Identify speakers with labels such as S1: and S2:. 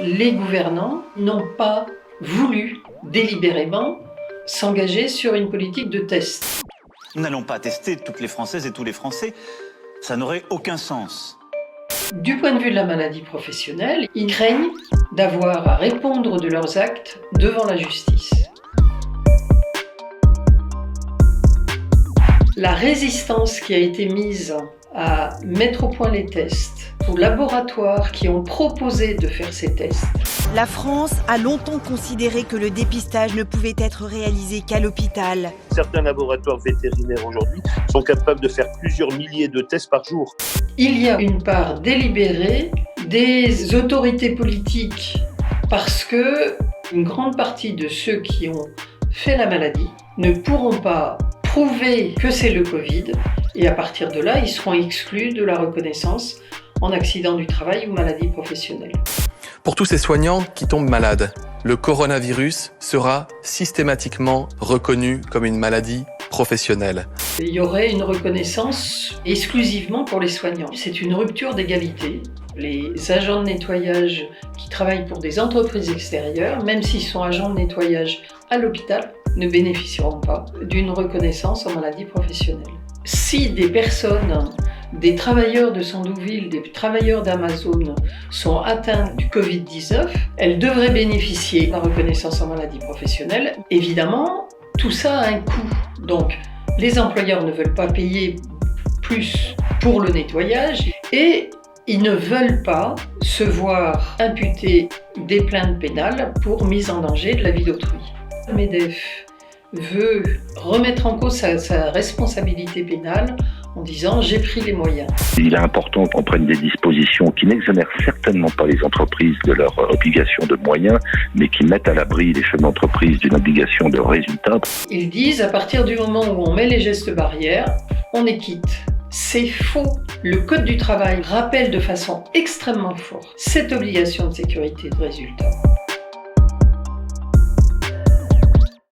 S1: les gouvernants n'ont pas voulu délibérément s'engager sur une politique de test.
S2: Nous n'allons pas tester toutes les Françaises et tous les Français. Ça n'aurait aucun sens.
S1: Du point de vue de la maladie professionnelle, ils craignent d'avoir à répondre de leurs actes devant la justice. La résistance qui a été mise à mettre au point les tests aux laboratoires qui ont proposé de faire ces tests.
S3: La France a longtemps considéré que le dépistage ne pouvait être réalisé qu'à l'hôpital.
S4: Certains laboratoires vétérinaires aujourd'hui sont capables de faire plusieurs milliers de tests par jour.
S1: Il y a une part délibérée des autorités politiques parce que une grande partie de ceux qui ont fait la maladie ne pourront pas prouver que c'est le Covid et à partir de là, ils seront exclus de la reconnaissance en accident du travail ou maladie professionnelle.
S5: Pour tous ces soignants qui tombent malades, le coronavirus sera systématiquement reconnu comme une maladie professionnelle.
S1: Il y aurait une reconnaissance exclusivement pour les soignants. C'est une rupture d'égalité. Les agents de nettoyage qui travaillent pour des entreprises extérieures, même s'ils sont agents de nettoyage à l'hôpital, ne bénéficieront pas d'une reconnaissance en maladie professionnelle. Si des personnes, des travailleurs de Sandouville, des travailleurs d'Amazon sont atteints du Covid-19, elles devraient bénéficier de la reconnaissance en maladie professionnelle. Évidemment, tout ça a un coût. Donc, les employeurs ne veulent pas payer plus pour le nettoyage et ils ne veulent pas se voir imputer des plaintes pénales pour mise en danger de la vie d'autrui. Le MEDEF veut remettre en cause sa responsabilité pénale en disant « j'ai pris les moyens ».
S6: Il est important qu'on prenne des dispositions qui n'exonèrent certainement pas les entreprises de leur obligation de moyens, mais qui mettent à l'abri les chefs d'entreprise d'une obligation de résultat.
S1: Ils disent à partir du moment où on met les gestes barrières, on est quitte. C'est faux. Le Code du travail rappelle de façon extrêmement forte cette obligation de sécurité de résultat.